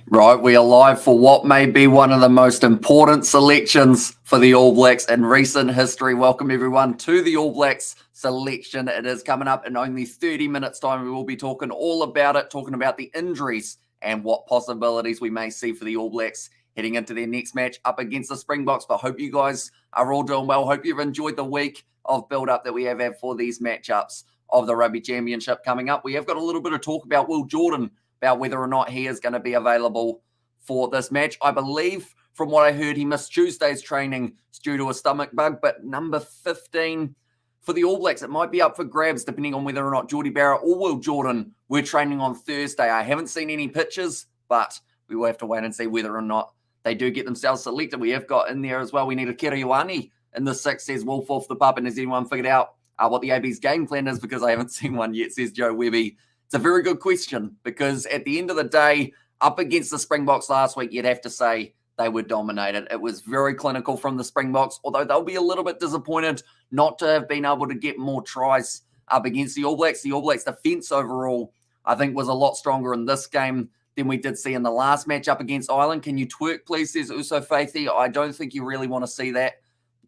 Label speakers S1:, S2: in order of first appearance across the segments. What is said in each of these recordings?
S1: Right, we are live for what may be one of the most important selections for the All Blacks in recent history. Welcome everyone to the All Blacks selection. It is coming up in only 30 minutes time. We will be talking all about it, talking about the injuries and what possibilities we may see for the All Blacks heading into their next match up against the Springboks. But hope you guys are all doing well. Hope you've enjoyed the week of build-up that we have had for these matchups of the Rugby Championship coming up. We have got a little bit of talk about Will Jordan, about whether or not he is going to be available for this match. I believe, from what I heard, he missed Tuesday's training due to a stomach bug, but number 15 for the All Blacks, it might be up for grabs depending on whether or not Jordie Barrett or Will Jordan were training on Thursday. I haven't seen any pictures, but we will have to wait and see whether or not they do get themselves selected. We have got in there as well, we need a Kiriwani in the 6, says Wolf off the pub, and has anyone figured out what the AB's game plan is? Because I haven't seen one yet, says Joe Webby. It's a very good question because at the end of the day, up against the Springboks last week, you'd have to say they were dominated. It was very clinical from the Springboks, although they'll be a little bit disappointed not to have been able to get more tries up against the All Blacks. The All Blacks' defence overall, I think, was a lot stronger in this game than we did see in the last match up against Ireland. Can you twerk, please, says Uso Faithy. I don't think you really want to see that.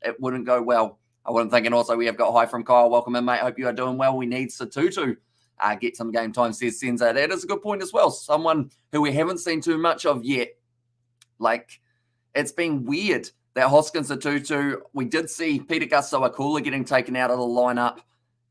S1: It wouldn't go well. I wouldn't think. And also, we have got hi from Kyle. Welcome in, mate. Hope you are doing well. We need Satutu. Get some game time, says Senzo. That is a good point as well. Someone who we haven't seen too much of yet. Like, it's been weird that Hoskins Satutu, we did see Peter Gastoakula getting taken out of the lineup.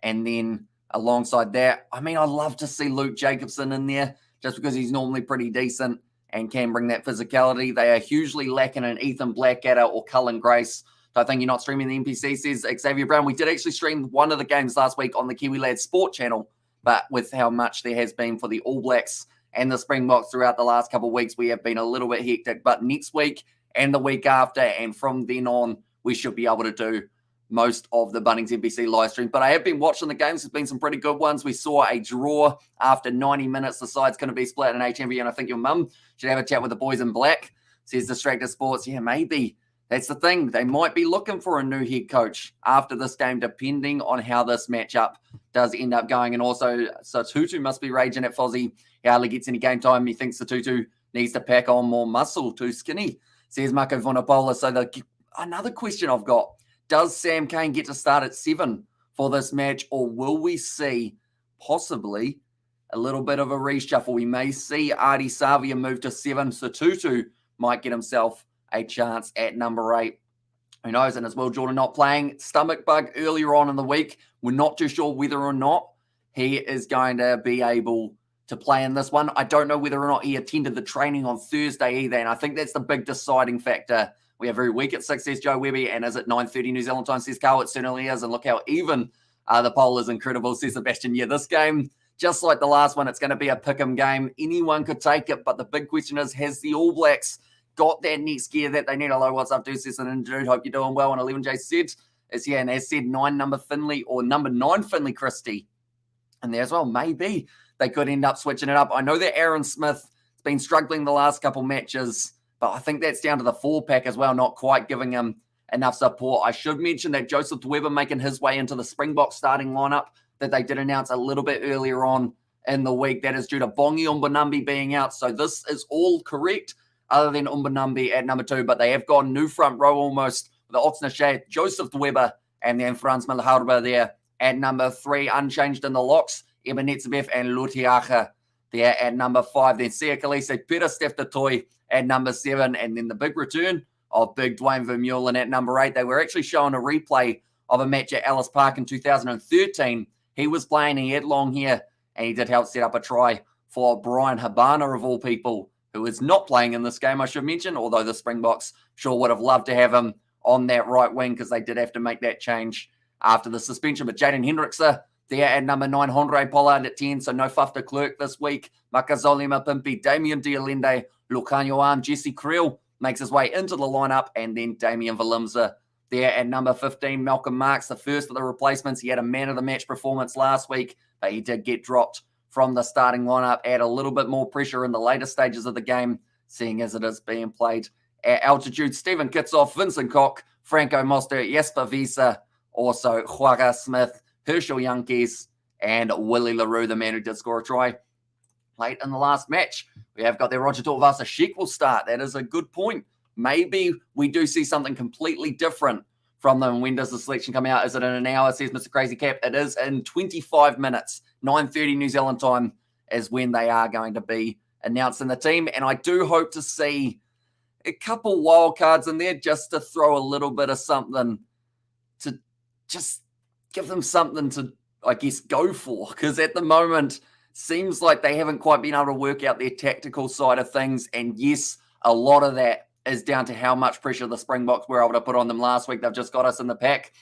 S1: And then alongside that, I mean, I'd love to see Luke Jacobson in there just because he's normally pretty decent and can bring that physicality. They are hugely lacking in Ethan Blackadder or Cullen Grace. So I think you're not streaming the NPC, says Xavier Brown. We did actually stream one of the games last week on the Kiwi Lads Sport channel. But with how much there has been for the All Blacks and the Springboks throughout the last couple of weeks, we have been a little bit hectic. But next week and the week after, and from then on, we should be able to do most of the Bunnings NBC live streams. But I have been watching the games. There's been some pretty good ones. We saw a draw after 90 minutes. The side's going to be split in HMV, and I think your mum should have a chat with the boys in black, says Distracted Sports. Yeah, maybe. That's the thing. They might be looking for a new head coach after this game, depending on how this matchup does end up going. And also, Satutu must be raging at Fozzie. He hardly gets any game time. He thinks Satutu needs to pack on more muscle, too skinny, says Marco Vonapola. So another question I've got, does Sam Cane get to start at 7 for this match, or will we see possibly a little bit of a reshuffle? We may see Artie Savia move to 7. Satutu might get himself a chance at number 8. Who knows? And as well, Jordan not playing. Stomach bug earlier on in the week. We're not too sure whether or not he is going to be able to play in this one. I don't know whether or not he attended the training on Thursday either. And I think that's the big deciding factor. We are very weak at 6, says Joe Webby. And is it 9:30 New Zealand time, says Carl? It certainly is. And look how even the poll is. Incredible, says Sebastian. Yeah, this game, just like the last one, it's going to be a pick'em game. Anyone could take it. But the big question is, has the All Blacks got that next gear that they need? Hello, what's up, Deuces and Dude? Hope you're doing well. And 11J said, and as said, 9 number Finley or number 9 Finley Christie. And there as well, maybe they could end up switching it up. I know that Aaron Smith has been struggling the last couple matches, but I think that's down to the 4-pack as well, not quite giving him enough support. I should mention that Joseph Weber making his way into the Springbok starting lineup that they did announce a little bit earlier on in the week. That is due to Bongi Umbonambi being out. So this is all correct, other than Umbonambi at number 2, but they have gone new front row almost with the Oxnard, Joseph Weber, and then Franz Milharba there at number 3, unchanged in the locks, Ebenetzebev and Lutiacha there at number 5. Then Sia Kalise, Peter Steftatoy at number 7, and then the big return of big Dwayne Vermeulen at number 8. They were actually showing a replay of a match at Ellis Park in 2013. He was playing, he had long hair, and he did help set up a try for Brian Habana, of all people, who is not playing in this game, I should mention, although the Springboks sure would have loved to have him on that right wing because they did have to make that change after the suspension. But Jaden Hendrickse there at number 9, Honore Pollard at 10, so no Faf de Klerk this week. Makazole Mapimpi, Damien Dialende, Lucanio Arm, Jesse Creel makes his way into the lineup, and then Damien Valimza there at number 15. Malcolm Marks, the first of the replacements. He had a man-of-the-match performance last week, but he did get dropped from the starting lineup, add a little bit more pressure in the later stages of the game, seeing as it is being played at altitude. Stephen Kitsoff, Vincent Koch, Franco Moster, Jesper Visa, also Juaga Smith, Herschel Youngkies, and Willie LaRue, the man who did score a try late in the last match. We have got their Roger Tuivasa Sheik will start. That is a good point. Maybe we do see something completely different from them. When does the selection come out? Is it in an hour, says Mr. Crazy Cap? It is in 25 minutes. 9:30 New Zealand time is when they are going to be announcing the team. And I do hope to see a couple wild cards in there just to throw a little bit of something to just give them something to, I guess, go for. Because at the moment, seems like they haven't quite been able to work out their tactical side of things. And yes, a lot of that is down to how much pressure the Springboks were able to put on them last week. They've just got us in the pack.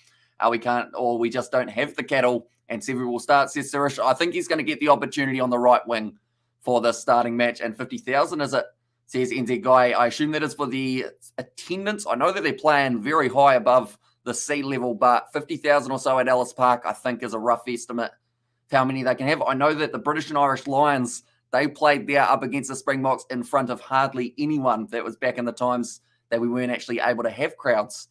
S1: We just don't have the cattle. And Several will start, says Sirish. I think he's going to get the opportunity on the right wing for the starting match. And 50,000, is it? Says NZ Guy. I assume that is for the attendance. I know that they're playing very high above the sea level, but 50,000 or so at Ellis Park, I think, is a rough estimate of how many they can have. I know that the British and Irish Lions, they played there up against the Springboks in front of hardly anyone. That was back in the times that we weren't actually able to have crowds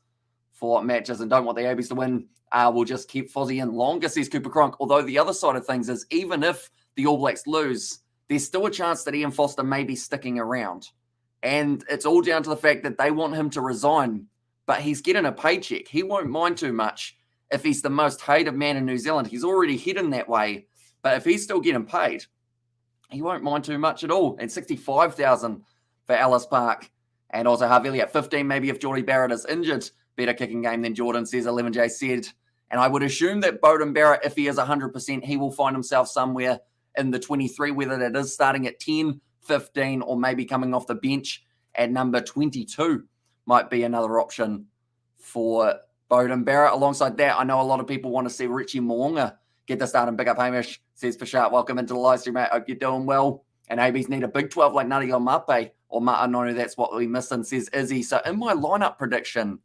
S1: for matches and don't want the Abies to win. We'll just keep Fozzie in longer, says Cooper Cronk. Although the other side of things is, even if the All Blacks lose, there's still a chance that Ian Foster may be sticking around. And it's all down to the fact that they want him to resign, but he's getting a paycheck. He won't mind too much if he's the most hated man in New Zealand. He's already heading that way. But if he's still getting paid, he won't mind too much at all. And 65,000 for Ellis Park. And also Havili at 15, maybe if Geordie Barrett is injured. Better kicking game than Jordan, says 11J said. And I would assume that Beauden Barrett, if he is 100%, he will find himself somewhere in the 23, whether that is starting at 10, 15, or maybe coming off the bench at number 22 might be another option for Beauden Barrett. Alongside that, I know a lot of people want to see Richie Mo'unga get the start and pick up Hamish, says for sharp. Welcome into the live stream, mate. Hope you're doing well. And ABs need a big 12 like Nutty or Mape, or Ma'anonu, that's what we're missing, says Izzy. So in my lineup prediction,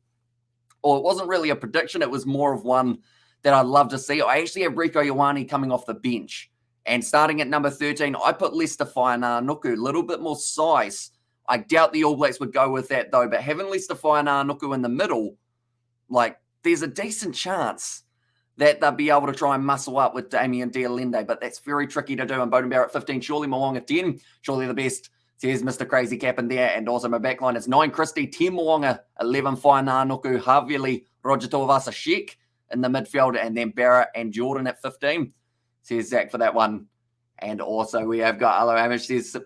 S1: or it wasn't really a prediction, it was more of one that I'd love to see. I actually have Rieko Ioane coming off the bench. And starting at number 13, I put Lester Nuku, a little bit more size. I doubt the All Blacks would go with that, though. But having Lester Nuku in the middle, like, there's a decent chance that they'll be able to try and muscle up with Damien Dialende. But that's very tricky to do. And Beauden Barrett 15, surely Mo'unga 10, surely the best. Says Mr. Crazy Cap in there. And also my backline is 9 Christie, 10 Mo'unga, 11 Nuku, Havili, Roger Tuivasa Sheik in the midfield, and then Barrett and Jordan at 15. Says Zach for that one. And also we have got Hello Amish, says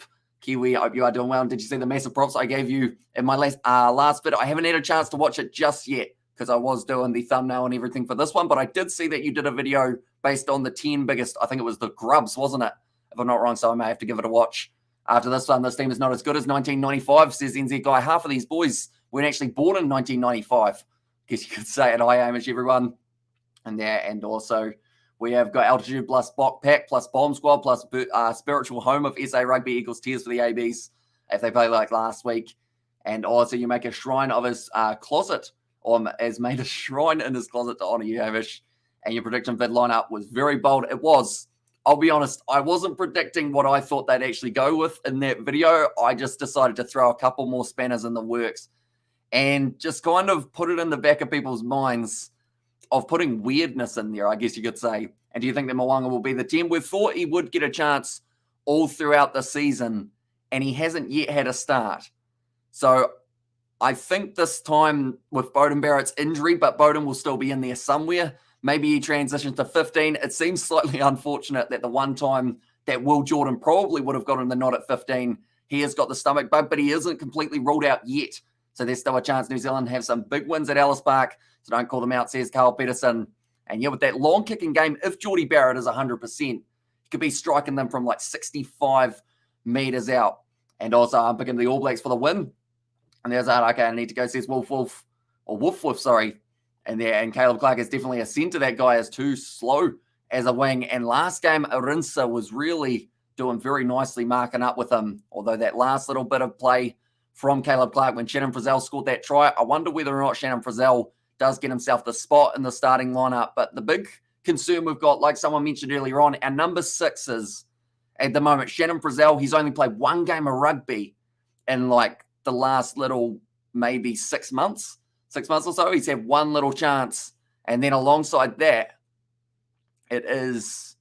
S1: Kiwi, I hope you are doing well. And did you see the massive props I gave you in my last bit? I haven't had a chance to watch it just yet because I was doing the thumbnail and everything for this one. But I did see that you did a video based on the 10 biggest, I think it was the Grubs, wasn't it? If I'm not wrong, so I may have to give it a watch after this one. This team is not as good as 1995, says NZ Guy. Half of these boys weren't actually born in 1995. Guess you could say it. Hi, Amish, everyone. And there, and also we have got Altitude plus Bok Pack plus Bomb Squad plus Spiritual Home of SA Rugby equals Tears for the ABs if they play like last week. And also you make a shrine of his closet, or has made a shrine in his closet to honour you, Hamish. And your prediction vid lineup was very bold. It was. I'll be honest, I wasn't predicting what I thought they'd actually go with in that video. I just decided to throw a couple more spanners in the works and just kind of put it in the back of people's minds of putting weirdness in there, I guess you could say. And do you think that Mo'unga will be the 10? We thought he would get a chance all throughout the season, and he hasn't yet had a start. So I think this time with Beauden Barrett's injury, but Beauden will still be in there somewhere. Maybe he transitions to 15. It seems slightly unfortunate that the one time that Will Jordan probably would have gotten the nod at 15, he has got the stomach bug, but he isn't completely ruled out yet. So there's still a chance New Zealand have some big wins at Ellis Park. So don't call them out, says Carl Peterson. And yeah, with that long kicking game, if Geordie Barrett is 100%, he could be striking them from like 65 meters out. And also I'm picking the All Blacks for the win. And there's that, okay, I need to go, says Woof, sorry. And there, and Caleb Clark is definitely a centre. That guy is too slow as a wing. And last game, Arinsa was really doing very nicely, marking up with him. Although that last little bit of play from Caleb Clark when Shannon Frizzell scored that try, I wonder whether or not Shannon Frizzell does get himself the spot in the starting lineup. But the big concern we've got, like someone mentioned earlier on, our number 6s at the moment, Shannon Frizzell, he's only played one game of rugby in like the last little maybe 6 months or so. He's had one little chance. And then alongside that, it is,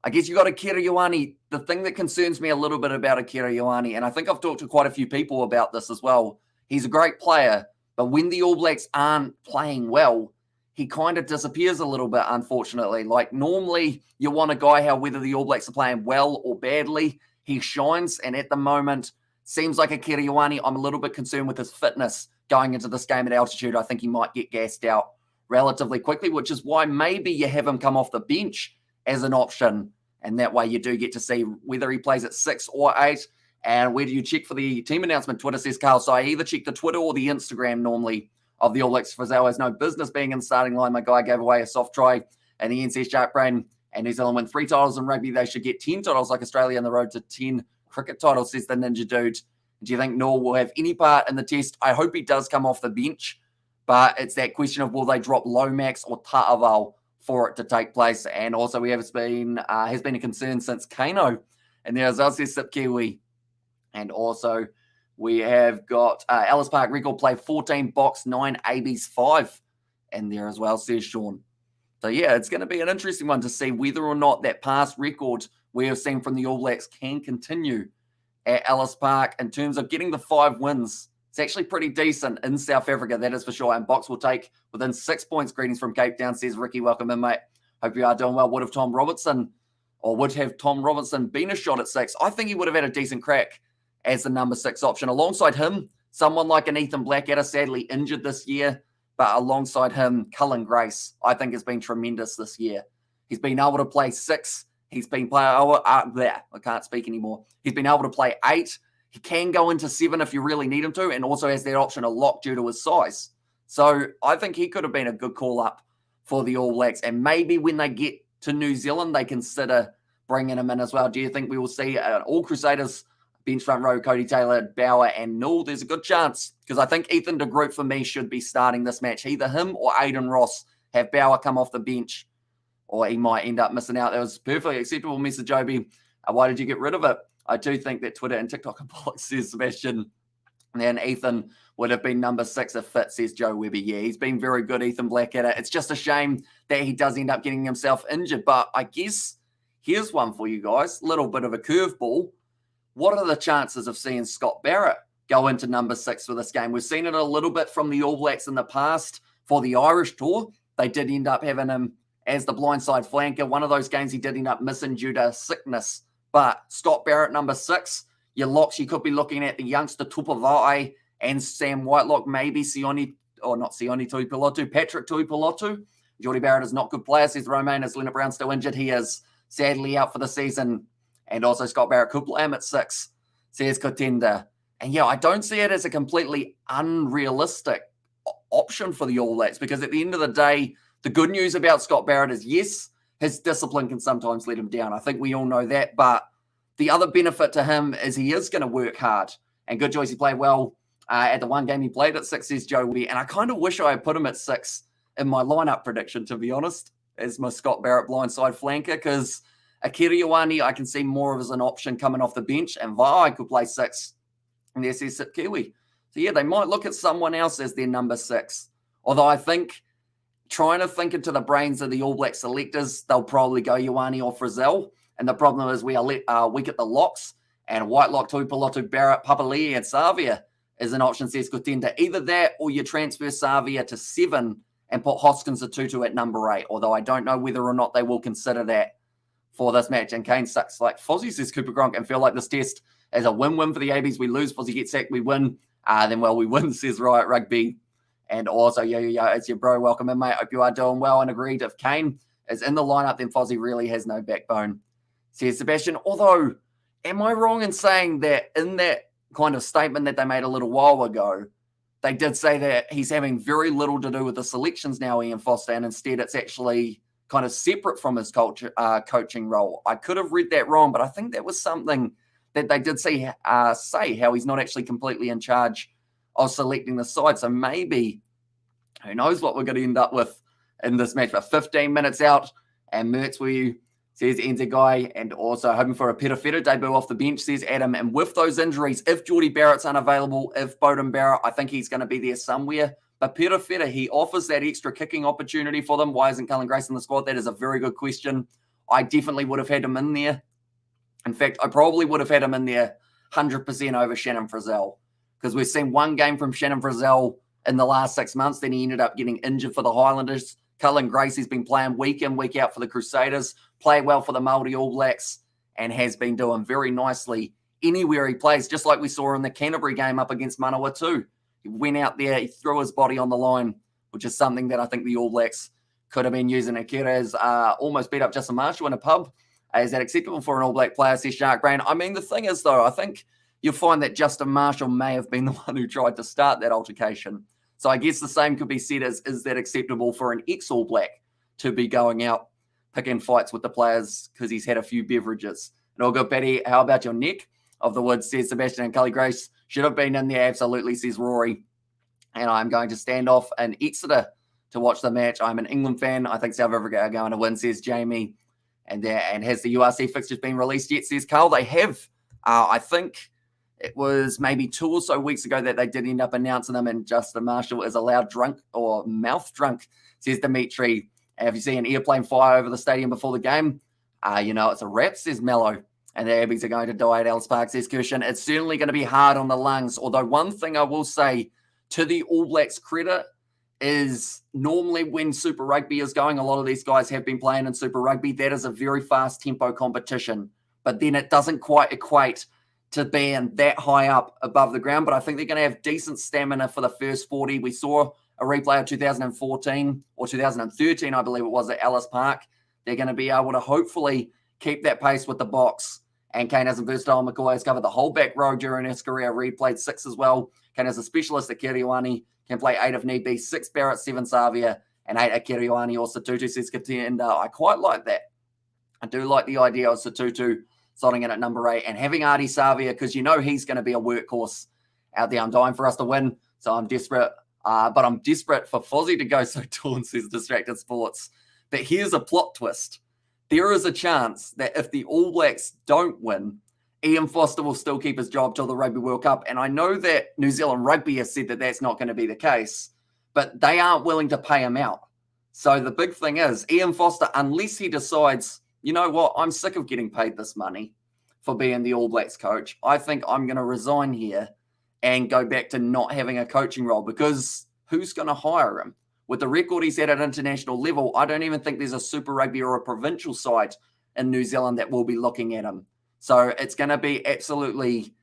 S1: I guess you got Akira Ioane. The thing that concerns me a little bit about Akira Ioane, and I think I've talked to quite a few people about this as well, he's a great player, but when the All Blacks aren't playing well, he kind of disappears a little bit, unfortunately. Like, normally you want a guy, whether the All Blacks are playing well or badly, he shines, and at the moment, seems like Akira Ioane, I'm a little bit concerned with his fitness going into this game at altitude. I think he might get gassed out relatively quickly, which is why maybe you have him come off the bench as an option, and that way you do get to see whether he plays at 6 or 8. And where do you check for the team announcement? Twitter, says Carl. So I either check the Twitter or the Instagram normally of the All Blacks. Frizzell has no business being in the starting line. My guy gave away a soft try, and the NC Shark Brain and New Zealand win 3 titles in rugby. They should get 10 titles like Australia on the road to 10 cricket titles, says the Ninja Dude. Do you think Noor will have any part in the test? I hope he does come off the bench, but it's that question of will they drop Lomax or Ta'aval for it to take place. And also we has been a concern since Kano. And there's us, says Sip Kiwi. And also we have got Ellis Park record play 14 box, 9 ABs, 5. And there as well, says Sean. So yeah, it's going to be an interesting one to see whether or not that past record we have seen from the All Blacks can continue at Ellis Park in terms of getting the 5 wins. It's actually pretty decent in South Africa, that is for sure. And Box will take within 6 points. Greetings from Cape Town, says Ricky. Welcome in, mate. Hope you are doing well. Would have Tom Robertson been a shot at 6? I think he would have had a decent crack as the number 6 option. Alongside him, someone like an Ethan Blackadder, sadly injured this year, but alongside him, Cullen Grace, I think has been tremendous this year. He's been able to play 6. He's been I can't speak anymore. He's been able to play 8. He can go into 7 if you really need him to, and also has that option of lock due to his size. So I think he could have been a good call-up for the All Blacks. And maybe when they get to New Zealand, they consider bringing him in as well. Do you think we will see All Crusaders bench front row, Cody Taylor, Bauer, and Newell? There's a good chance, because I think Ethan de Groot, for me, should be starting this match. Either him or Aiden Ross. Have Bauer come off the bench, or he might end up missing out. That was a perfectly acceptable message, Obi. Why did you get rid of it? I do think that Twitter and TikTok are bollocks, says Sebastian. And then Ethan would have been number 6 if fit, says Joe Webber. Yeah, he's been very good, Ethan Blackadder. It's just a shame that he does end up getting himself injured. But I guess here's one for you guys. Little bit of a curveball. What are the chances of seeing Scott Barrett go into number 6 for this game? We've seen it a little bit from the All Blacks in the past for the Irish tour. They did end up having him as the blindside flanker. One of those games he did end up missing due to sickness. But Scott Barrett, number 6, your locks, you could be looking at the youngster Tupavai and Sam Whitelock, maybe Patrick Tuipulotu. Geordie Barrett is not good player, says Romain. Is Leonard Brown still injured? He is sadly out for the season. And also Scott Barrett could play him at 6, says Kotenda. And yeah, I don't see it as a completely unrealistic option for the All Blacks, because at the end of the day, the good news about Scott Barrett is, yes, his discipline can sometimes let him down. I think we all know that. But the other benefit to him is he is going to work hard. And good choice. He played well at the one game he played at 6, says Joe Wee. And I kind of wish I had put him at 6 in my lineup prediction, to be honest, as my Scott Barrett blindside flanker, because Akira Ioane, I can see more of as an option coming off the bench. And Vai could play 6. And there says Sip Kiwi. So yeah, they might look at someone else as their number 6. Although I think, trying to think into the brains of the All Black selectors, they'll probably go Ioane or Frizzell. And the problem is we are weak at the locks. And Whitelock, Tuipulotu, Barrett, Papali'i, and Savia is an option, says Kotenda. Either that or you transfer Savia to 7 and put Hoskins or Tutu at number 8. Although I don't know whether or not they will consider that for this match. And Kane sucks like Fozzie, says Cooper Gronk, and feel like this test is a win-win for the ABs. We lose, Fozzie gets sacked, we win. Then, well, we win, says Riot Rugby. And also, it's your bro. Welcome in, mate. Hope you are doing well. And agreed, if Kane is in the lineup, then Fozzie really has no backbone, says Sebastian. Although, am I wrong in saying that in that kind of statement that they made a little while ago, they did say that he's having very little to do with the selections now, Ian Foster, and instead it's actually kind of separate from his coaching role? I could have read that wrong, but I think that was something that they did say how he's not actually completely in charge of selecting the side. So maybe, who knows what we're going to end up with in this match. But 15 minutes out, and Mertz, were you, says Enza Guy, and also hoping for a Peter Feta debut off the bench, says Adam. And with those injuries, if Geordie Barrett's unavailable, if Beauden Barrett, I think he's going to be there somewhere. But Peter Feta, he offers that extra kicking opportunity for them. Why isn't Cullen Grace in the squad? That is a very good question. I definitely would have had him in there. In fact, I probably would have had him in there 100% over Shannon Frizzell, because we've seen one game from Shannon Frizzell in the last 6 months. Then he ended up getting injured for the Highlanders. Cullen Gracie's been playing week in, week out for the Crusaders, played well for the Māori All Blacks, and has been doing very nicely anywhere he plays, just like we saw in the Canterbury game up against Manawatu. He went out there, he threw his body on the line, which is something that I think the All Blacks could have been using. Akira's almost beat up Justin Marshall in a pub. Is that acceptable for an All Black player, says Shark Brain? I mean, the thing is, though, I think you'll find that Justin Marshall may have been the one who tried to start that altercation. So I guess the same could be said as, is that acceptable for an ex-All Black to be going out picking fights with the players because he's had a few beverages? And all good, Patty, how about your neck of the woods, says Sebastian, and Cully Grace should have been in there, absolutely, says Rory. And I'm going to stand off in Exeter to watch the match. I'm an England fan. I think South Africa are going to win, says Jamie. And has the URC fixtures been released yet, says Carl? They have. I think it was maybe 2 or so weeks ago that they did end up announcing them, and Justin Marshall is allowed drunk or mouth drunk, says Dimitri. If you see an airplane fly over the stadium before the game, it's a wrap, says Mello. And the Abbies are going to die at Ellis Park, says Kirshen. It's certainly going to be hard on the lungs. Although one thing I will say to the All Blacks' credit is normally when Super Rugby is going, a lot of these guys have been playing in Super Rugby. That is a very fast tempo competition. But then it doesn't quite equate to being that high up above the ground. But I think they're going to have decent stamina for the first 40. We saw a replay of 2014 or 2013, I believe it was, at Ellis Park. They're going to be able to hopefully keep that pace with the box. And Kane has a versatile. McCoy has covered the whole back row during his career. Reed played 6 as well. Kane is a specialist at Kiriwani. Can play 8 if need be. 6 Barrett, 7 Savia, and 8 at Kiriwani or Satutu, says Contender. I quite like that. I do like the idea of Satutu slotting in at number 8 and having Artie Savia, because he's going to be a workhorse out there. I'm dying for us to win, so I'm desperate. But I'm desperate for Fozzie to go so tall, says Distracted Sports. But here's a plot twist. There is a chance that if the All Blacks don't win, Ian Foster will still keep his job till the Rugby World Cup. And I know that New Zealand Rugby has said that that's not going to be the case, but they aren't willing to pay him out. So the big thing is, Ian Foster, unless he decides, you know what, I'm sick of getting paid this money for being the All Blacks coach, I think I'm going to resign here and go back to not having a coaching role, because who's going to hire him? With the record he's at international level, I don't even think there's a Super Rugby or a provincial side in New Zealand that will be looking at him. So it's going to be absolutely,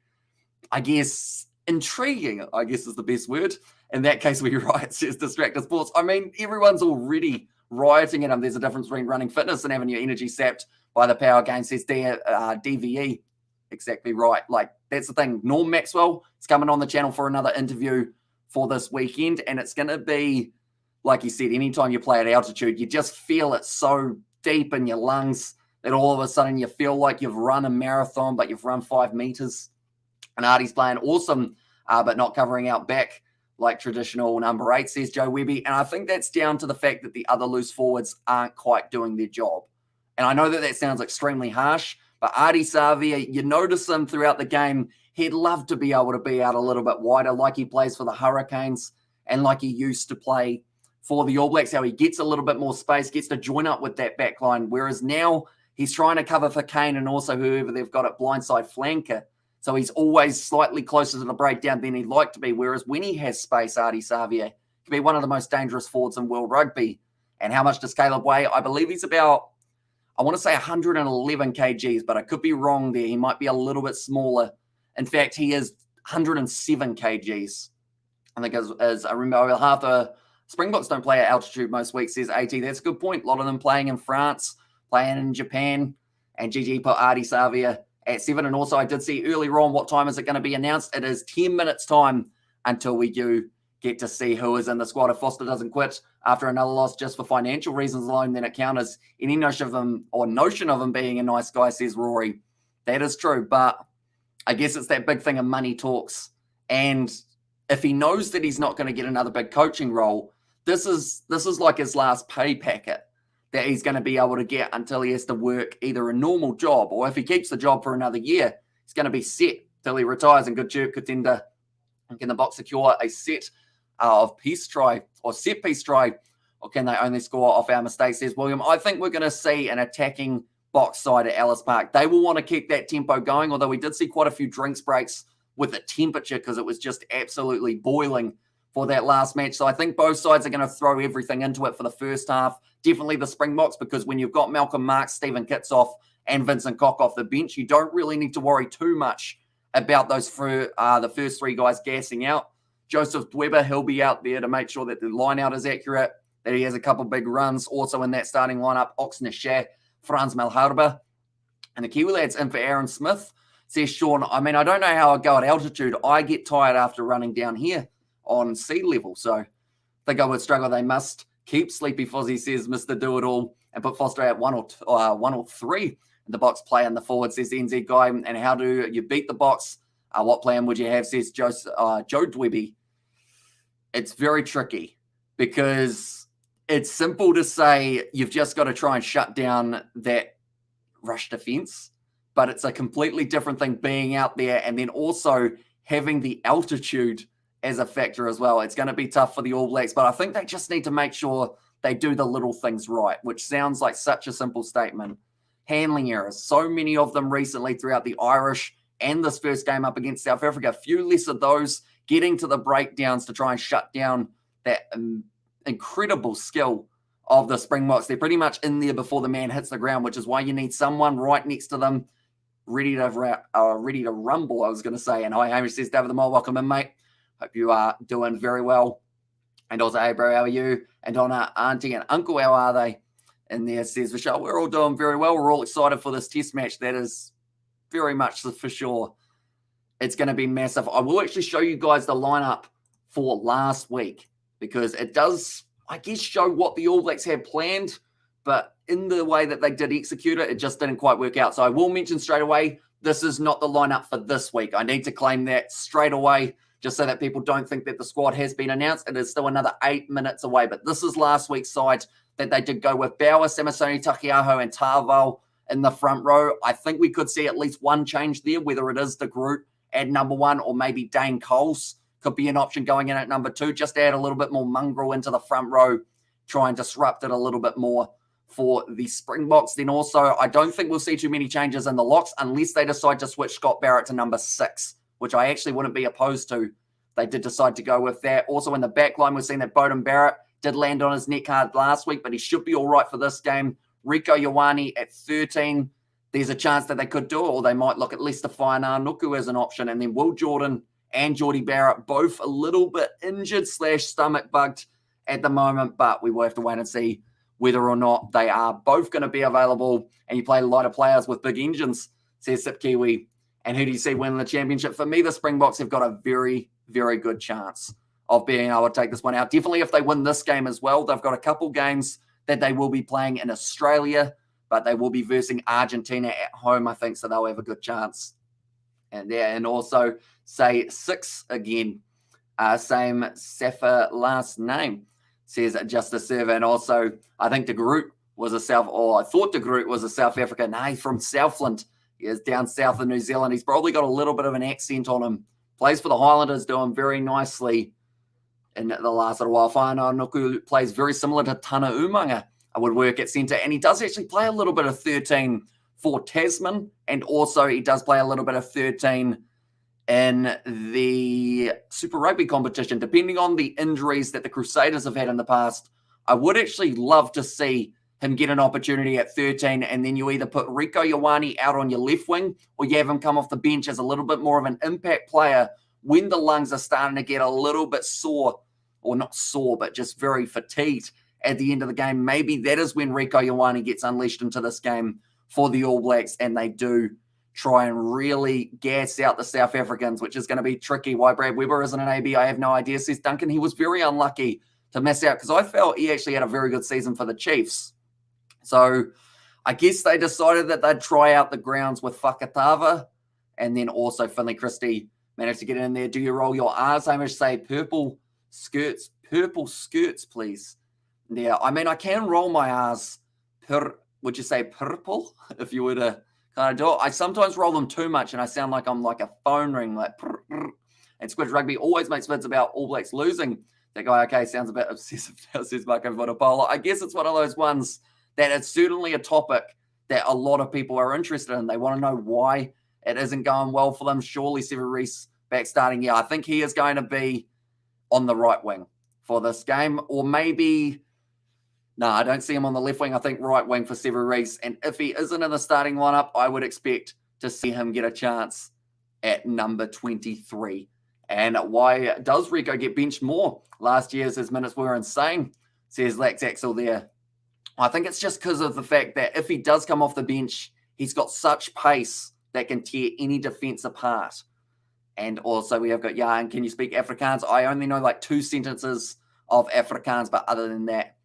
S1: I guess, intriguing, I guess is the best word. In that case, we riot, says Distracted Sports. I mean, everyone's already rioting at him. There's a difference between running fitness and having your energy sapped by the power game, says DVE. Exactly right. Like, that's the thing. Norm Maxwell is coming on the channel for another interview for this weekend, and it's going to be, like you said, anytime you play at altitude, you just feel it so deep in your lungs that all of a sudden you feel like you've run a marathon, but you've run 5 meters. And Artie's playing awesome, but not covering out back like traditional number 8, says Joe Webby. And I think that's down to the fact that the other loose forwards aren't quite doing their job. And I know that sounds extremely harsh, but Artie Savia, you notice him throughout the game. He'd love to be able to be out a little bit wider, like he plays for the Hurricanes and like he used to play for the All Blacks, how he gets a little bit more space, gets to join up with that back line, whereas now he's trying to cover for Kane and also whoever they've got at blindside flanker. So he's always slightly closer to the breakdown than he'd like to be, whereas when he has space, Artie Savia can be one of the most dangerous forwards in world rugby. And how much does Caleb weigh? I believe he's about, I want to say 111 kgs, but I could be wrong there. He might be a little bit smaller. In fact, he is 107 kgs. I think as I remember, half the Springboks don't play at altitude most weeks, says AT. That's a good point. A lot of them playing in France, playing in Japan, and GG put Artie Savia at 7. And also, I did see earlier on, what time is it going to be announced? It is 10 minutes time until we do get to see who is in the squad. If Foster doesn't quit after another loss just for financial reasons alone, then it counts as any notion of him being a nice guy, says Rory. That is true, but I guess it's that big thing of money talks. And if he knows that he's not going to get another big coaching role, this is like his last pay packet that he's going to be able to get until he has to work either a normal job, or if he keeps the job for another year, he's going to be set till he retires. And good chirp contender, can the Box secure a set of piece try or set piece try, or can they only score off our mistakes, says William? I think we're going to see an attacking Box side at Ellis Park. They will want to keep that tempo going, although we did see quite a few drinks breaks with the temperature because it was just absolutely boiling for that last match. So I think both sides are going to throw everything into it for the first half. Definitely the Springboks, because when you've got Malcolm Marks, Stephen Kitsoff, and Vincent Koch off the bench, you don't really need to worry too much about those the first three guys gassing out. Joseph Dweber, he'll be out there to make sure that the line out is accurate, that he has a couple big runs. Also in that starting lineup, Oxner Shah, Franz Malharba, and the Kiwi lads in for Aaron Smith. Says Sean, I mean, I don't know how I go at altitude. I get tired after running down here on sea level. So I think I would struggle. They must keep Sleepy Fozzie, says Mr. Do-It-All, and put Foster at one or three in the box play in the forward, says the NZ guy. And how do you beat the box? What plan would you have, says Joe Dwebby. It's very tricky because it's simple to say you've just got to try and shut down that rush defense, but it's a completely different thing being out there and then also having the altitude as a factor as well. It's going to be tough for the All Blacks, but I think they just need to make sure they do the little things right, which sounds like such a simple statement. Handling errors, so many of them recently throughout the Irish and this first game up against South Africa, a few less of those, getting to the breakdowns to try and shut down that incredible skill of the Springboks. They're pretty much in there before the man hits the ground, which is why you need someone right next to them, ready to rumble, I was going to say. And hi, Hamish, says David the Mole, welcome in, mate. Hope you are doing very well. And also, hey, bro, how are you? And Donna, auntie and uncle, how are they? And there says Michelle, we're all doing very well. We're all excited for this test match. That is very much for sure. It's going to be massive. I will actually show you guys the lineup for last week because it does, I guess, show what the All Blacks had planned, but in the way that they did execute it, it just didn't quite work out. So I will mention straight away, this is not the lineup for this week. I need to claim that straight away just so that people don't think that the squad has been announced. It is still another 8 minutes away, but this is last week's side that they did go with Bauer, Samasoni, Takiaho, and Tarval in the front row. I think we could see at least one change there, whether it is the group at number one or maybe Dane Coles could be an option going in at number two. Just add a little bit more mongrel into the front row, try and disrupt it a little bit more for the Springboks. Then also, I don't think we'll see too many changes in the locks unless they decide to switch Scott Barrett to number 6, which I actually wouldn't be opposed to. They did decide to go with that. Also in the back line, we've seen that Bowden Barrett did land on his neck hard last week, but he should be all right for this game. Rieko Ioane at 13. There's a chance that they could do it, or they might look at Lester Fainaa Nuku as an option. And then Will Jordan and Geordie Barrett, both a little bit injured / stomach bugged at the moment, but we will have to wait and see whether or not they are both going to be available. And you play a lot of players with big engines, says Sip Kiwi. And who do you see winning the championship? For me, the Springboks have got a very, very good chance of being able to take this one out. Definitely if they win this game as well. They've got a couple games that they will be playing in Australia, but they will be versing Argentina at home, I think, so they'll have a good chance. And also say 6 again. Same Safa last name, says Justice Server. And also, I think De Groot was I thought De Groot was a South African. No, he's from Southland. He is down south of New Zealand. He's probably got a little bit of an accent on him. Plays for the Highlanders, doing very nicely in the last little while. Fainaa Nuku plays very similar to Tana Umanga. I would work at centre, and he does actually play a little bit of 13 for Tasman, and also he does play a little bit of 13 in the Super Rugby competition. Depending on the injuries that the Crusaders have had in the past, I would actually love to see him get an opportunity at 13, and then you either put Rieko Ioane out on your left wing, or you have him come off the bench as a little bit more of an impact player when the lungs are starting to get a little bit sore, or not sore, but just very fatigued at the end of the game. Maybe that is when Rieko Ioane gets unleashed into this game for the All Blacks, and they do try and really gas out the South Africans, which is going to be tricky. Why Brad Weber isn't an AB, I have no idea, says Duncan. He was very unlucky to miss out because I felt he actually had a very good season for the Chiefs. So I guess they decided that they'd try out the grounds with Fakatava, and then also Finley Christie managed to get in there. Do you roll your R's? Hamish, say purple skirts, please. Yeah, I mean, I can roll my R's. Would you say purple if you were to kind of do it? I sometimes roll them too much and I sound like I'm like a phone ring, like and Squid Rugby always makes vids about All Blacks losing. That guy, okay, sounds a bit obsessive, says Marco Vodopolo. I guess it's one of those ones that it's certainly a topic that a lot of people are interested in. They want to know why it isn't going well for them. Surely Sevu Reece back starting. Yeah, I think he is going to be on the right wing for this game. Or maybe, no, I don't see him on the left wing. I think right wing for Sevu Reece. And if he isn't in the starting lineup, I would expect to see him get a chance at number 23. And why does Rico get benched more? Last year's his minutes were insane, says Lax Axel there. I think it's just because of the fact that if he does come off the bench, he's got such pace that can tear any defense apart. And also we have got, yeah, and can you speak Afrikaans? I only know like 2 sentences of Afrikaans, but other than that,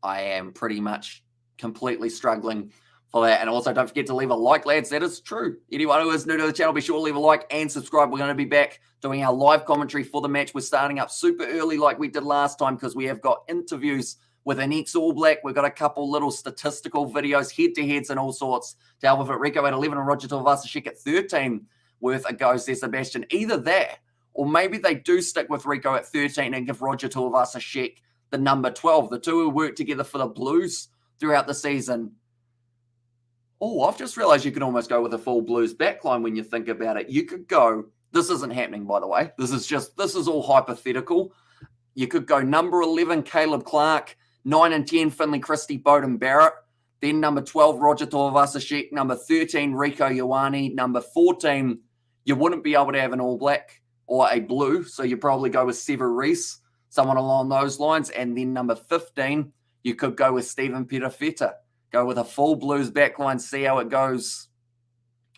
S1: I am pretty much completely struggling for that. And also don't forget to leave a like, lads. That is true. Anyone who is new to the channel, be sure to leave a like and subscribe. We're going to be back doing our live commentary for the match. We're starting up super early like we did last time because we have got interviews with an ex-All Black. We've got a couple little statistical videos, head-to-heads and all sorts. To help with it, Rico at 11 and Roger Tuivasa-Sheck at 13 worth a go, says Sebastian. Either that, or maybe they do stick with Rico at 13 and give Roger Tuivasa-Sheck the number 12. The two who worked together for the Blues throughout the season. Oh, I've just realized you can almost go with a full Blues backline when you think about it. You could go, this isn't happening, by the way. This is all hypothetical. You could go number 11, Caleb Clark, 9 and 10, Finley Christie, Bowden Barrett. Then number 12, Roger Tuivasa-Sheck. Number 13, Rico Ioane. Number 14, you wouldn't be able to have an All Black or a Blue, so you probably go with Sevu Reece, someone along those lines. And then number 15, you could go with Stephen Perofeta. Go with a full Blues backline, see how it goes.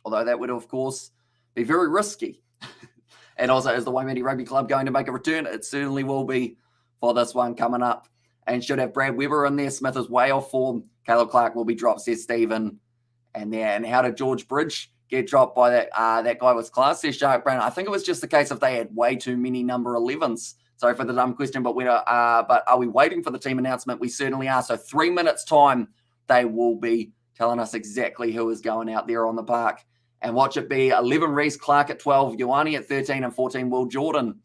S1: Although that would, of course, be very risky. And also, is the Waimea Rugby Club going to make a return? It certainly will be for this one coming up. And should have Brad Weber in there. Smith is way off form. Caleb Clark will be dropped, says Stephen. And how did George Bridge get dropped by that guy with class, says Shark Brown? I think it was just the case of they had way too many number 11s. Sorry for the dumb question, but are we waiting for the team announcement? We certainly are. So 3 minutes time, they will be telling us exactly who is going out there on the park. And watch it be 11 Reece, Clark at 12, Ioane at 13, and 14 Will Jordan.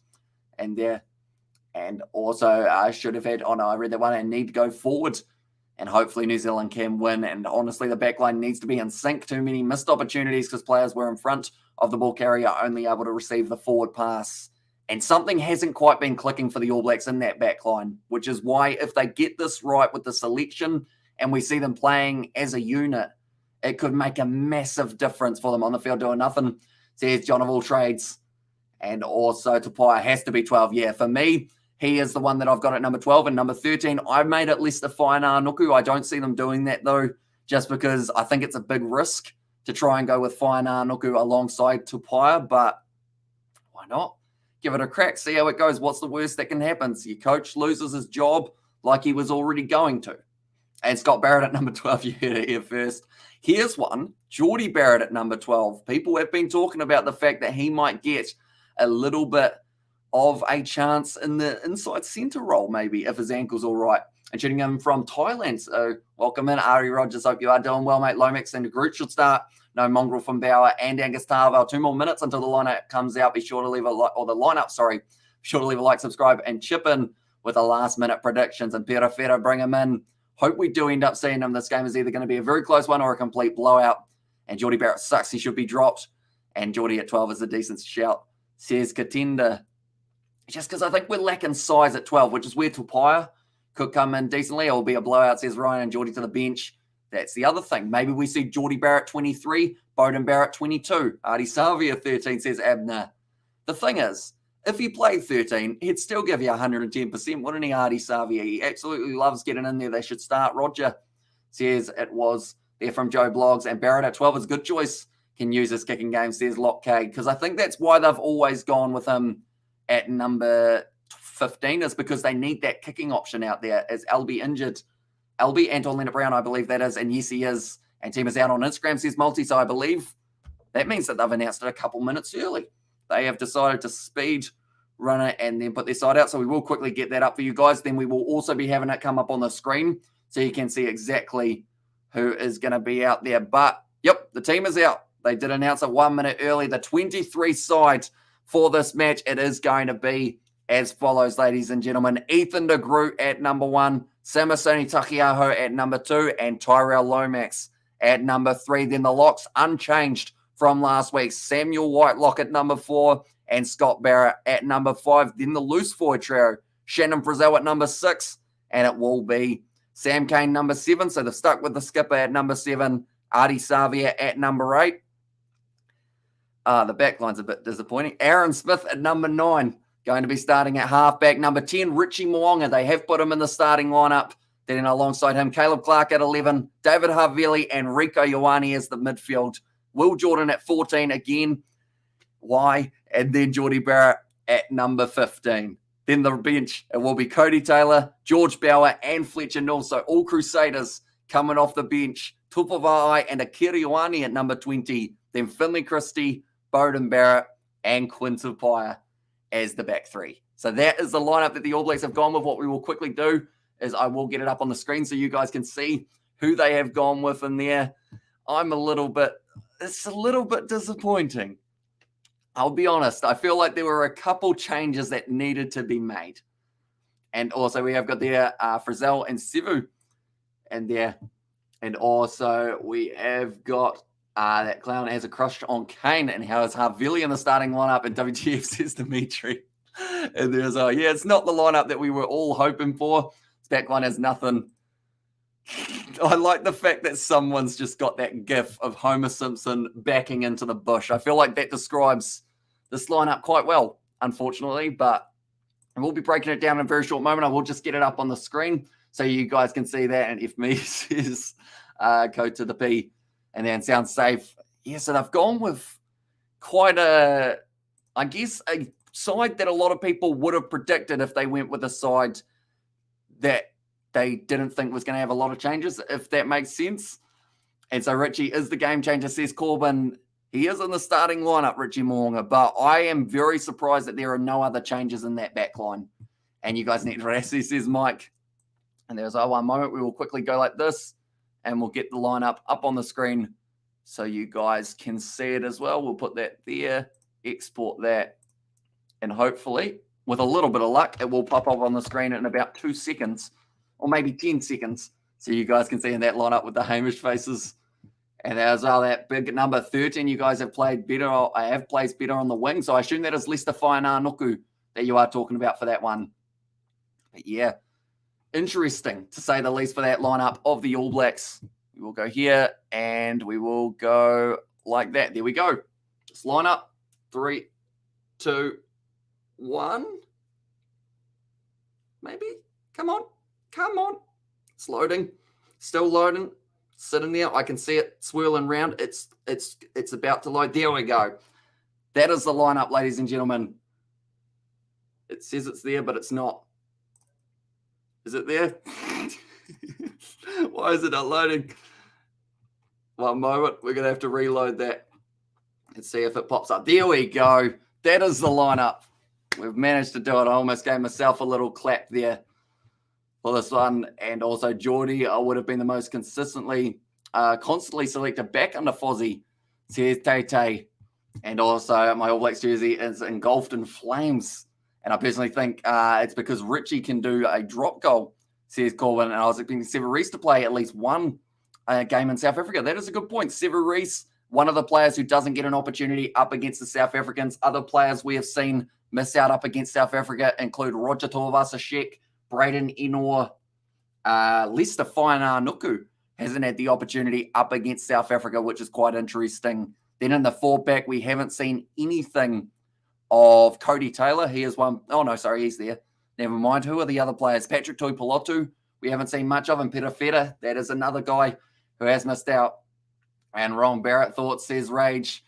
S1: And there. And also, I should have had, I read that one, and need to go forward. And hopefully New Zealand can win. And honestly, the backline needs to be in sync. Too many missed opportunities because players were in front of the ball carrier, only able to receive the forward pass. And something hasn't quite been clicking for the All Blacks in that backline, which is why if they get this right with the selection and we see them playing as a unit, it could make a massive difference for them on the field doing nothing, says John of all trades. And also Tupaia has to be 12. Yeah, for me, he is the one that I've got at number 12. And number 13, I've made it Leicester Fainaa Nuku. I don't see them doing that, though, just because I think it's a big risk to try and go with Fainaa Nuku alongside Tupaia. But why not? Give it a crack. See how it goes. What's the worst that can happen? So your coach loses his job like he was already going to. And Scott Barrett at number 12, you heard it here first. Here's one, Geordie Barrett at number 12. People have been talking about the fact that he might get a little bit of a chance in the inside centre role, maybe, if his ankle's all right. And shooting him from Thailand. So welcome in, Ari Rogers. Hope you are doing well, mate. Lomax and Groot should start. No Mongrel from Bauer and Angus Tarvell. 2 more minutes until the lineup comes out. Be sure to leave a like, or the lineup, sorry. Be sure to leave a like, subscribe, and chip in with the last minute predictions. And Perofeta, bring him in. Hope we do end up seeing him. This game is either going to be a very close one or a complete blowout. And Geordie Barrett sucks. He should be dropped. And Geordie at 12 is a decent shout, says Katenda. Just because I think we're lacking size at 12, which is where Tupaia could come in decently. It will be a blowout, says Ryan, and Geordie to the bench. That's the other thing. Maybe we see Geordie Barrett 23, Bowden Barrett 22. Artie Savia 13, says Abner. The thing is, if he played 13, he'd still give you 110%, wouldn't he, Artie Savia? He absolutely loves getting in there. They should start. Roger says it was there from Joe Blogs. And Barrett at 12 is a good choice. Can use his kicking game, says Lock K. Because I think that's why they've always gone with him at number 15, is because they need that kicking option out there. Is LB injured? LB, Anton Leonard-Brown, I believe that is. And yes, he is. And team is out on Instagram, says Multi. So I believe that means that they've announced it a couple minutes early. They have decided to speed run it and then put their side out. So we will quickly get that up for you guys. Then we will also be having it come up on the screen so you can see exactly who is going to be out there. But, yep, the team is out. They did announce it 1 minute early. The 23 side for this match, it is going to be as follows, ladies and gentlemen. Ethan de Groot at number 1, Samasoni Takiaho at number 2, and Tyrell Lomax at number 3. Then the locks unchanged from last week. Samuel Whitelock at number 4 and Scott Barrett at number 5. Then the loose forward trio, Shannon Frizzell at number 6, and it will be Sam Cane number 7. So they've stuck with the skipper at number 7, Artie Savia at number 8. The back line's a bit disappointing. Aaron Smith at number 9, going to be starting at halfback. Number 10, Richie Moonga. They have put him in the starting lineup. Then alongside him, Caleb Clark at 11, David Havili and Rico Ioane as the midfield. Will Jordan at 14 again. Why? And then Geordie Barrett at number 15. Then the bench, it will be Cody Taylor, George Bauer, and Fletcher Null. So all Crusaders coming off the bench. Tupavai and Akira Ioane at number 20. Then Finley Christie, Bowden Barrett, and Quinn Tupaia as the back 3. So that is the lineup that the All Blacks have gone with. What we will quickly do is I will get it up on the screen so you guys can see who they have gone with in there. It's a little bit disappointing. I'll be honest. I feel like there were a couple changes that needed to be made. And also we have got there Frizzell and Sivu in there. And also we have got that clown has a crush on Kane and how is Havili in the starting lineup, and WTF says Dimitri. And there's it's not the lineup that we were all hoping for. Back line has nothing. I like the fact that someone's just got that gif of Homer Simpson backing into the bush. I feel like that describes this lineup quite well, unfortunately, but we'll be breaking it down in a very short moment. I will just get it up on the screen so you guys can see that. And if me says go to the P and then sounds safe. Yeah, so they've gone with quite a side that a lot of people would have predicted if they went with a side that they didn't think was going to have a lot of changes, if that makes sense. And so Richie is the game changer, says Corbin. He is in the starting lineup, Richie Moonga, but I am very surprised that there are no other changes in that back line. And you guys need to rest, says Mike. And there's one moment. We will quickly go like this, and we'll get the lineup up on the screen so you guys can see it as well. We'll put that there, export that, and hopefully, with a little bit of luck, it will pop up on the screen in about 2 seconds, or maybe 10 seconds, so you guys can see in that lineup with the Hamish faces. And as well, that big number 13, you guys have played better. I have placed better on the wing, so I assume that is Lester Fainanuku that you are talking about for that one. But yeah, interesting to say the least for that lineup of the All Blacks. We will go here, and we will go like that. There we go. Just line up. 3, 2, 1. Maybe. Come on. It's loading. Still loading. Sitting there. I can see it swirling around. It's about to load. There we go. That is the lineup, ladies and gentlemen. It says it's there, but it's not. Is it there? Why is it not loading? One moment. We're going to have to reload that and see if it pops up. There we go. That is the lineup. We've managed to do it. I almost gave myself a little clap there for this one. And also Geordie, I would have been the most constantly selected back under Fozzie, says Tay. And also my All Blacks jersey is engulfed in flames. And I personally think it's because Richie can do a drop goal, says Corbin. And I was expecting Sever Reece to play at least one game in South Africa. That is a good point. Sever Reece, one of the players who doesn't get an opportunity up against the South Africans. Other players we have seen miss out up against South Africa include Roger Tuivasa-Sheck, Braden Ennor, Lester Fainanuku hasn't had the opportunity up against South Africa, which is quite interesting. Then in the fullback, we haven't seen anything of Cody Taylor. He is one. Oh, no, sorry, he's there. Never mind. Who are the other players? Patrick Tuipulotu, we haven't seen much of him. Peter Feta, that is another guy who has missed out. And Ron Barrett thoughts, says Rage.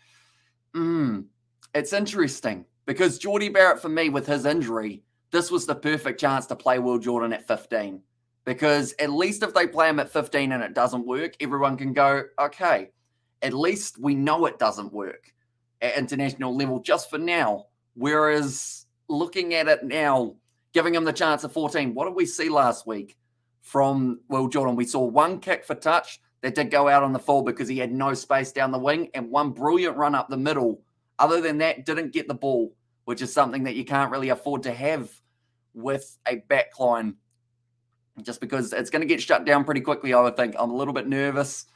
S1: It's interesting because Geordie Barrett, for me, with his injury, this was the perfect chance to play Will Jordan at 15. Because at least if they play him at 15 and it doesn't work, everyone can go, okay, at least we know it doesn't work at international level just for now. Whereas looking at it now, giving him the chance at 14, what did we see last week from Will Jordan? We saw one kick for touch that did go out on the full because he had no space down the wing, and one brilliant run up the middle. Other than that, didn't get the ball, which is something that you can't really afford to have with a backline just because it's going to get shut down pretty quickly, I would think. I'm a little bit nervous.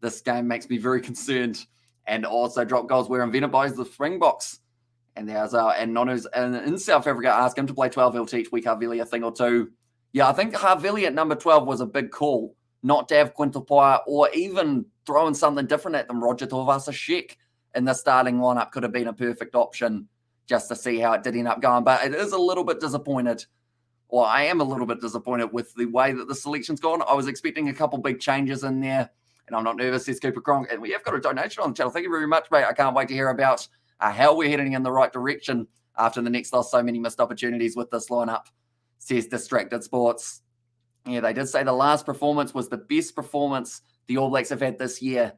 S1: This game makes me very concerned. And also drop goals were invented by the Springboks. And there's and Nonu's in South Africa ask him to play 12. He'll teach Week Havili a thing or two. Yeah, I think Havili at number 12 was a big call. Not to have Quintupaia or even throwing something different at them. Roger Tuivasa-Sheck in the starting lineup could have been a perfect option just to see how it did end up going. But it is a little bit disappointed. Or I am a little bit disappointed with the way that the selection's gone. I was expecting a couple big changes in there. And I'm not nervous, says Cooper Cronk. And we have got a donation on the channel. Thank you very much, mate. I can't wait to hear about how we're heading in the right direction after the next loss. So many missed opportunities with this lineup, says Distracted Sports. Yeah, they did say the last performance was the best performance the All Blacks have had this year.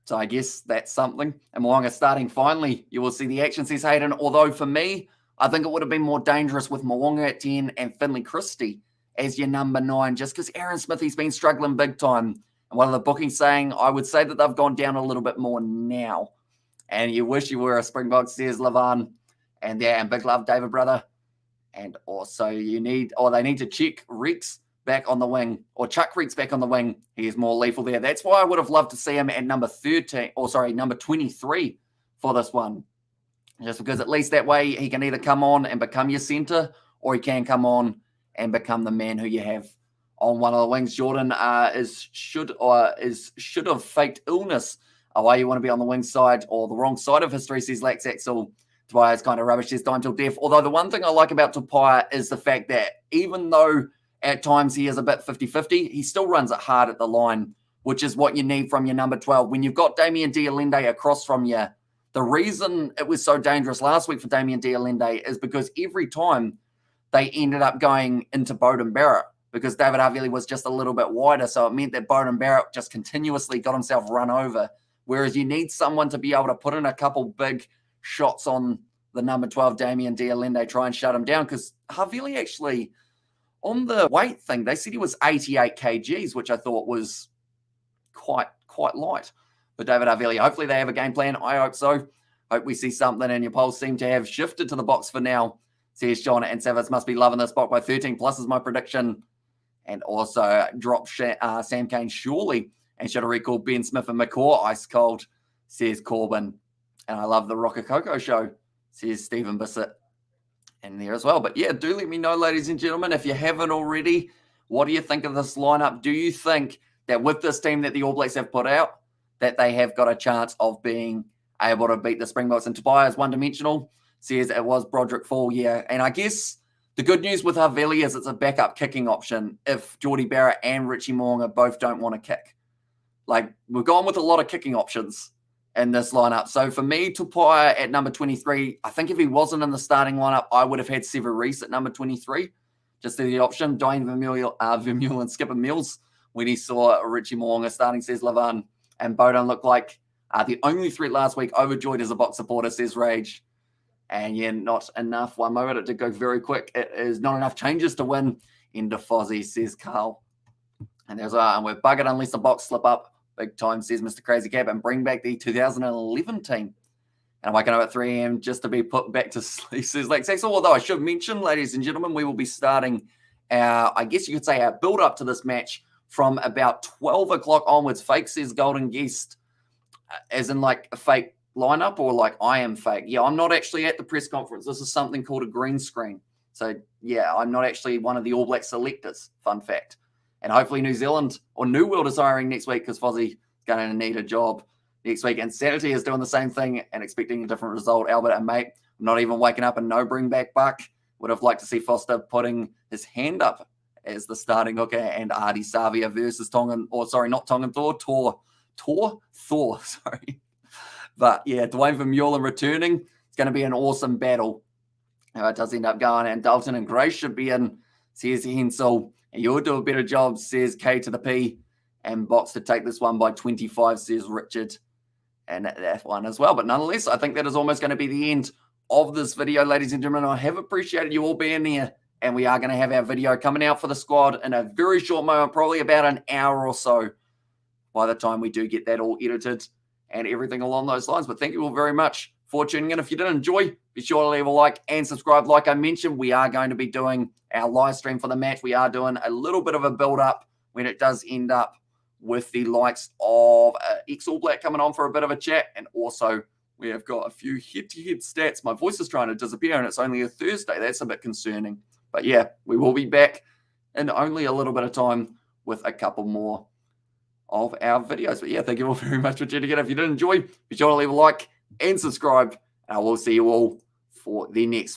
S1: So I guess that's something. And Mo'unga starting finally. You will see the action, says Hayden. Although for me, I think it would have been more dangerous with Mo'unga at 10 and Finley Christie as your number 9, just because Aaron Smithy's been struggling big time. And one of the bookings saying, I would say that they've gone down a little bit more now. And you wish you were a Springbok, says Levan. And yeah, and big love, David, brother. And also they need to check Rex back on the wing, or Chuck Rex back on the wing. He is more lethal there. That's why I would have loved to see him at number 23 for this one. Just because at least that way he can either come on and become your centre, or he can come on and become the man who you have on one of the wings. Jordan should have faked illness. Why you want to be on the wing side or the wrong side of history, says Lax Axel. Tupaia is kind of rubbish, says Dying Till Death. Although the one thing I like about Tupaia is the fact that even though at times he is a bit 50-50, he still runs it hard at the line, which is what you need from your number 12. When you've got Damien Dialende across from you, the reason it was so dangerous last week for Damien Dialende is because every time they ended up going into Beauden Barrett, because David Havili was just a little bit wider, so it meant that Beauden Barrett just continuously got himself run over. Whereas you need someone to be able to put in a couple big shots on the number 12, Damien Dialende, try and shut him down. Because Havili actually, on the weight thing, they said he was 88 kgs, which I thought was quite light. But David Havili, hopefully they have a game plan. I hope so. Hope we see something, and your polls seem to have shifted to the box for now, says John. And Savas must be loving this spot by 13 plus is my prediction. And also drop Sam Cane surely. And should have recalled Ben Smith and McCaw ice cold, says Corbin. And I love the Rococo show, says Stephen Bissett. And there as well. But yeah, do let me know, ladies and gentlemen, if you haven't already, what do you think of this lineup? Do you think that with this team that the All Blacks have put out, that they have got a chance of being able to beat the Springboks? And Tobias one-dimensional, says it was Broderick Fall, yeah. And I guess the good news with Havili is it's a backup kicking option if Geordie Barrett and Richie Mo'unga both don't want to kick. Like, we've gone with a lot of kicking options in this lineup. So for me, Tupaia at number 23, I think if he wasn't in the starting lineup, I would have had Sever Reece at number 23, just the option. Dwayne Vermeulen and Skipper Mills when he saw Richie Mo'unga starting, says Levan. And Beauden looked like the only threat last week, overjoyed as a box supporter, says Rage. And yeah, not enough. One moment, it did go very quick. It is not enough changes to win. End of Fozzie, says Carl. And there's and we're buggered unless the box slip up. Big time, says Mr. Crazy Cap, and bring back the 2011 team. And I'm waking up at 3 a.m. just to be put back to sleep, says Lex Axel. Although I should mention, ladies and gentlemen, we will be starting our, I guess you could say, our build up to this match from about 12 o'clock onwards. Fake, says Golden Guest, as in like a fake lineup, or like I am fake. Yeah, I'm not actually at the press conference. This is something called a green screen. So yeah, I'm not actually one of the All Black selectors. Fun fact. And hopefully New Zealand or New World is hiring next week, because Fozzie's going to need a job next week. And Sanity is doing the same thing and expecting a different result. Albert and mate, I'm not even waking up and no bring back Buck. Would have liked to see Foster putting his hand up as the starting hooker, and Artie Savia versus Tongan, or sorry, not Tongan Thor, sorry. But yeah, Dwayne Vermeulen returning. It's going to be an awesome battle. It does end up going, and Dalton and Grace should be in, says Hensel. And you'll do a better job, says K to the P. And Box to take this one by 25, says Richard. And that one as well. But nonetheless, I think that is almost going to be the end of this video, ladies and gentlemen. I have appreciated you all being here. And we are going to have our video coming out for the squad in a very short moment, probably about an hour or so, by the time we do get that all edited and everything along those lines. But thank you all very much for tuning in. If you did enjoy, be sure to leave a like and subscribe. Like I mentioned, we are going to be doing our live stream for the match. We are doing a little bit of a build-up when it does end up with the likes of ex-All Black coming on for a bit of a chat. And also, we have got a few head-to-head stats. My voice is trying to disappear, and it's only a Thursday. That's a bit concerning. But yeah, we will be back in only a little bit of time with a couple more of our videos. But yeah, thank you all very much for tuning in. If you did enjoy, be sure to leave a like and subscribe. And I will see you all for the next